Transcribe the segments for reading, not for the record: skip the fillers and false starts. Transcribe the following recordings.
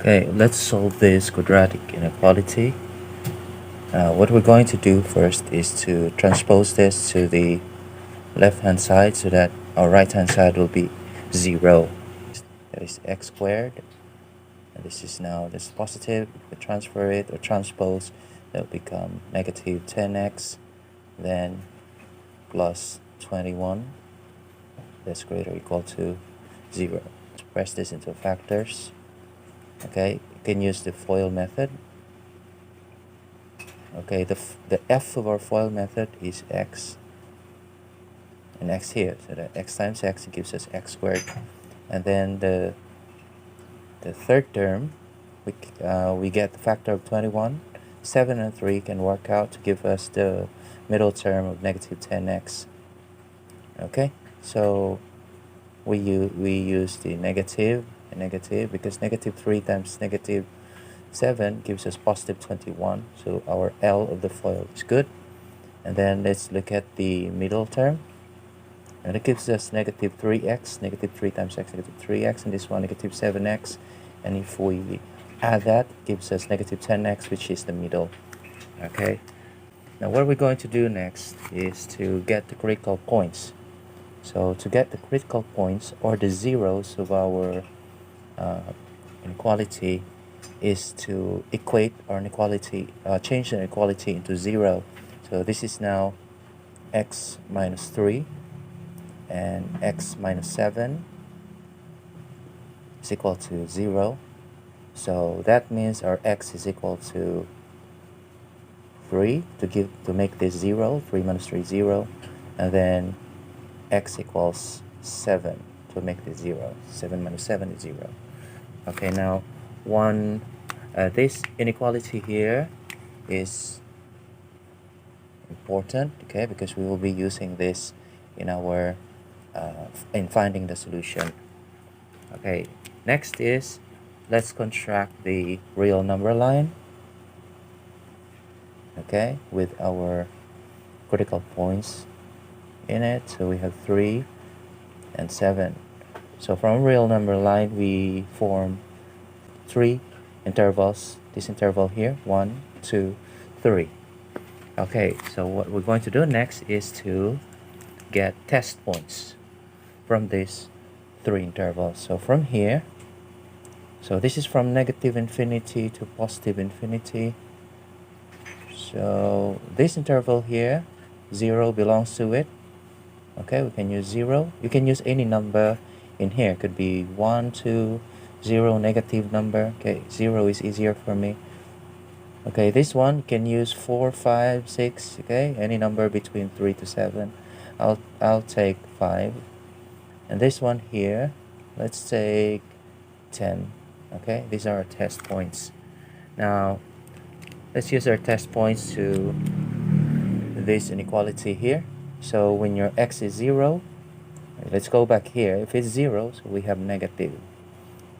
Okay, let's solve this quadratic inequality. What we're going to do first is to transpose this to the left-hand side so that our right-hand side will be 0. That is x squared. And this is now this positive. If we transfer it or transpose, that will become negative 10x, then plus 21. That's greater or equal to 0. Express this into factors. Okay, you can use the FOIL method. Okay, the f of our FOIL method is x, and x here, so that x times x gives us x squared, and then the third term, we get the factor of 21. 7 and 3 can work out to give us the middle term of negative 10x. Okay, so we use the negative and negative, because negative 3 times negative 7 gives us positive 21, so our L of the FOIL is good. And then let's look at the middle term, and it gives us negative 3x, negative 3 times x, negative 3x, and this one negative 7x, and if we add that, it gives us negative 10x, which is the middle. Okay, now what we're going to do next is to get the critical points. So to get the critical points, or the zeros of our inequality, is to equate our inequality, change the inequality into 0. So this is now x minus 3 and x minus 7 is equal to 0. So that means our x is equal to 3 to make this 0. 3 minus 3 0, and then x equals 7 to make this 0. 7 minus 7 is 0. Okay, now this inequality here is important, okay, because we will be using this in our in finding the solution. Okay, next is, let's construct the real number line, okay, with our critical points in it. So we have 3 and 7. So from real number line, we form 3 intervals. This interval here, 1, 2, 3. Okay, so what we're going to do next is to get test points from these 3 intervals. So from here, so this is from negative infinity to positive infinity. So this interval here, 0 belongs to it. Okay, we can use 0. You can use any number in here. It could be 1, 2, 0, negative number. Okay, 0 is easier for me. Okay, this one you can use 4, 5, 6. Okay, any number between 3 to 7. I'll take 5. And this one here, let's take 10. Okay, these are our test points. Now let's use our test points to this inequality here. So when your x is 0, let's go back here. If it's 0, so we have negative.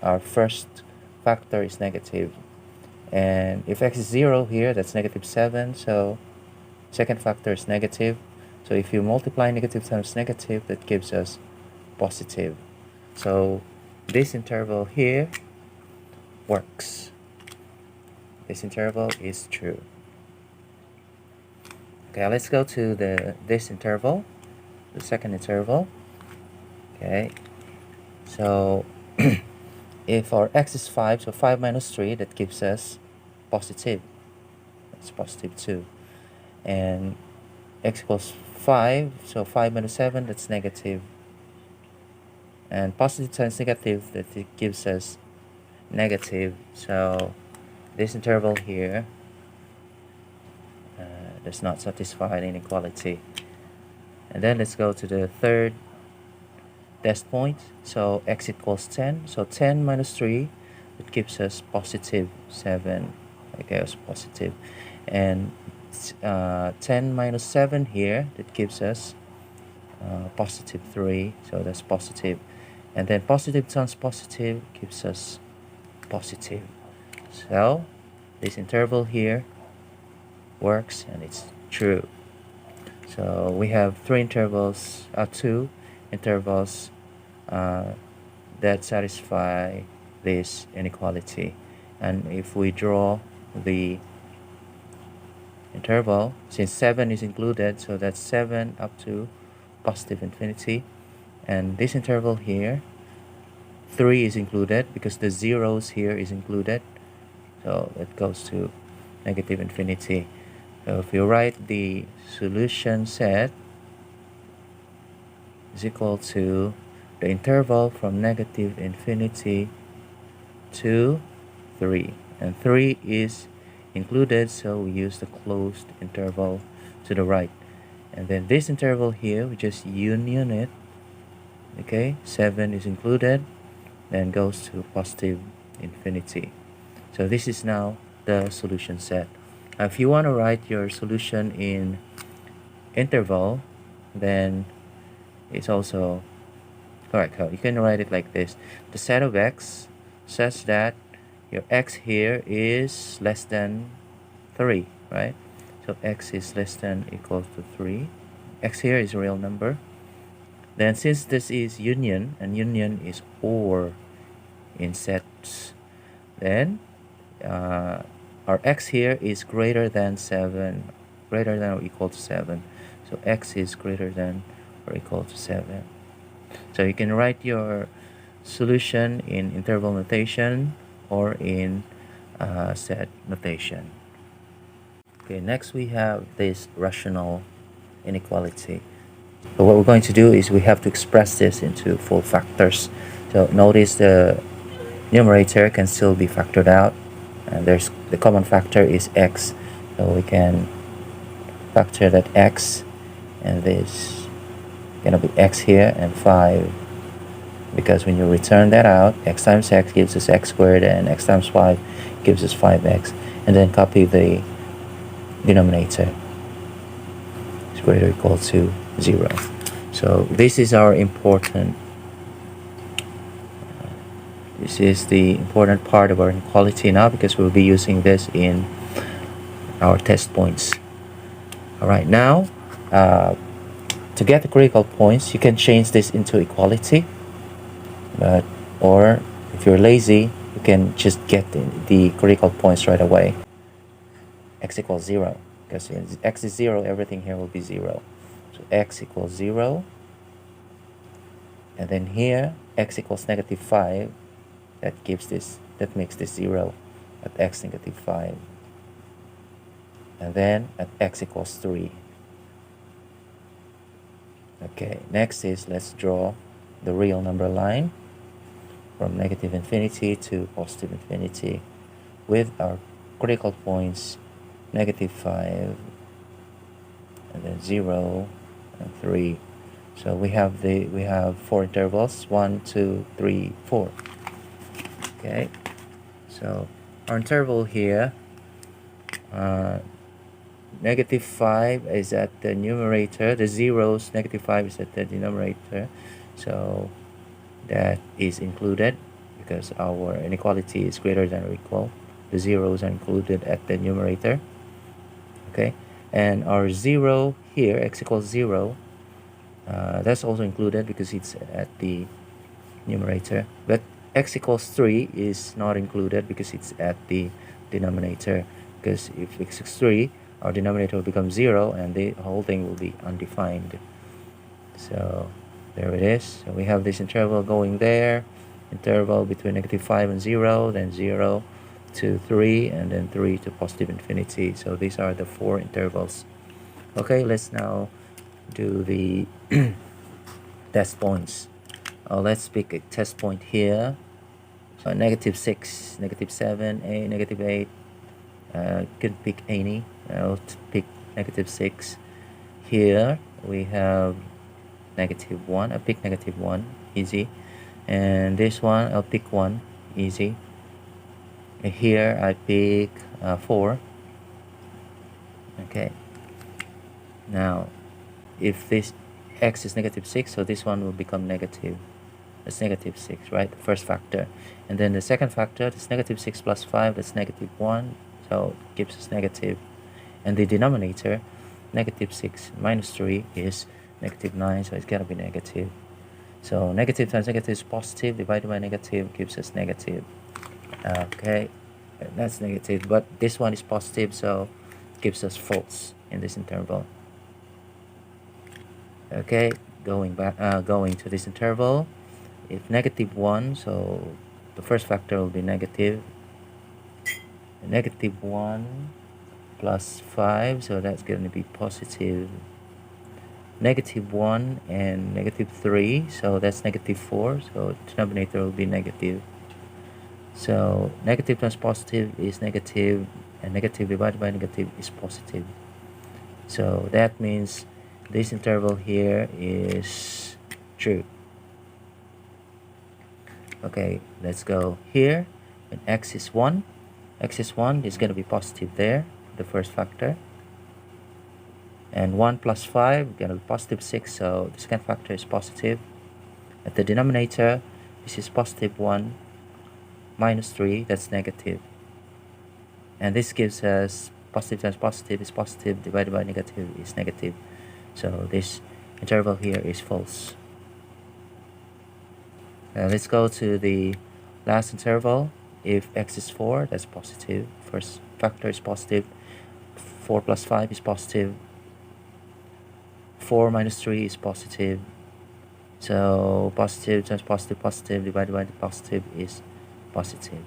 Our first factor is negative. And if x is 0 here, that's negative 7. So second factor is negative. So if you multiply negative times negative, that gives us positive. So this interval here works. This interval is true. Okay, let's go to this interval, the second interval. Okay, so if our x is 5, so 5 minus 3, that gives us positive. That's positive 2. And x equals 5, so 5 minus 7, that's negative. And positive times negative, that it gives us negative. So this interval here does not satisfy the inequality. And then let's go to the third test point. So x equals 10. So 10 minus 3, it gives us positive 7. Okay, it's positive. And 10 minus 7 here, that gives us positive 3. So that's positive. And then positive times positive gives us positive. So this interval here works, and it's true. So we have 2 intervals that satisfy this inequality. And if we draw the interval, since 7 is included, so that's 7 up to positive infinity. And this interval here, 3 is included because the zeros here is included, so it goes to negative infinity. So if you write the solution set is equal to the interval from negative infinity to 3, and 3 is included, so we use the closed interval to the right. And then this interval here, we just union it. Okay, 7 is included, then goes to positive infinity. So this is now the solution set. Now, if you want to write your solution in interval, then it's also correct. You can write it like this: the set of x such that your x here is less than 3, right? So x is less than equal to 3. X here is a real number. Then since this is union, and union is OR in sets, then our x here is greater than 7, greater than or equal to 7. So x is greater than or equal to 7. So you can write your solution in interval notation or in set notation. Okay, next we have this rational inequality. So what we're going to do is we have to express this into full factors. So notice the numerator can still be factored out, and there's the common factor is x, so we can factor that x, and this gonna be x here and 5, because when you return that out, x times x gives us x squared, and x times 5 gives us 5x, and then copy the denominator. It's greater or equal to 0. So this is our important this is the important part of our inequality now, because we'll be using this in our test points. Alright, now to get the critical points, you can change this into equality, or if you're lazy, you can just get the critical points right away. X equals 0, because if x is 0, everything here will be 0. So x equals 0, and then here x equals negative 5. That makes this 0 at x negative 5, and then at x equals 3. Okay, next is let's draw the real number line from negative infinity to positive infinity with our critical points negative 5, and then 0 and 3. So we have 4 intervals: 1, 2, 3, 4. Okay, so our interval here, negative 5 is at the numerator, the zeros, negative 5 is at the denominator, so that is included because our inequality is greater than or equal. The zeros are included at the numerator. Okay, and our 0 here, x equals 0, that's also included because it's at the numerator, but x equals 3 is not included because it's at the denominator, because if x is 3, our denominator will become 0 and the whole thing will be undefined. So there it is. So we have this interval going there, interval between negative 5 and 0, then 0 to 3, and then 3 to positive infinity. So these are the 4 intervals. Okay, let's now do the test points. Let's pick a test point here. So negative 6, negative 7, negative 8. Could pick any. I'll pick negative 6. Here we have negative 1. I'll pick negative 1, easy. And this one, I'll pick 1, easy. And here I pick 4. Okay. Now, if this x is negative 6, so this one will become negative. That's negative 6, right? The first factor. And then the second factor, that's negative 6 plus 5, that's negative 1. So it gives us negative. And the denominator, negative 6 minus 3 is negative 9, so it's got to be negative. So negative times negative is positive, divided by negative gives us negative. Okay. That's negative, but this one is positive, so it gives us false in this interval. Okay, going to this interval, if -1, so the first factor will be negative. -1 plus 5, so that's going to be positive. -1 and -3, so that's -4, so the denominator will be negative. So negative times positive is negative, and negative divided by negative is positive. So that means this interval here is true. Okay, let's go here. When x is 1, is going to be positive there, the first factor. And 1 plus 5 going to be positive 6, so the second factor is positive. At the denominator, this is positive 1 minus 3, that's negative. And this gives us positive times positive is positive, divided by negative is negative. So this interval here is false. Now let's go to the last interval. If x is 4, that's positive. First factor is positive. 4 plus 5 is positive. 4 minus 3 is positive. So positive times positive divided by the positive is positive.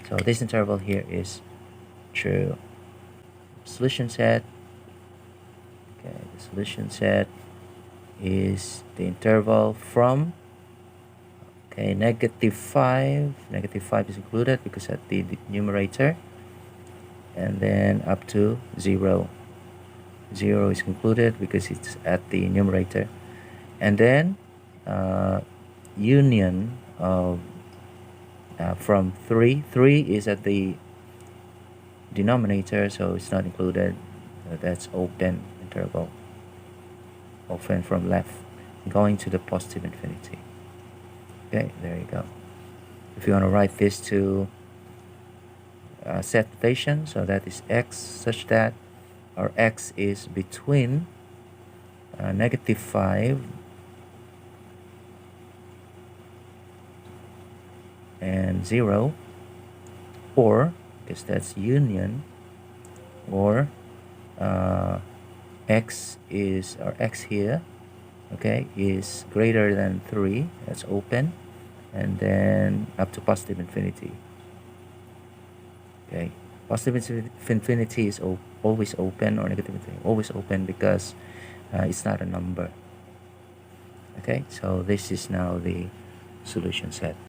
So this interval here is true. Solution set. Okay, the solution set is the interval from -5. -5 is included because at the numerator, and then up to 0. 0 is included because it's at the numerator, and then union of from 3. 3 is at the denominator, so it's not included. That's open interval, open from left, going to the positive infinity. Okay, there you go. If you want to write this to set notation, so that is x such that our x is between -5 and 0, or because that's union, or x is, or x here, okay, is greater than 3, that's open, and then up to positive infinity. Okay, positive infinity is always open, or negative infinity always open, because it's not a number. Okay, so this is now the solution set.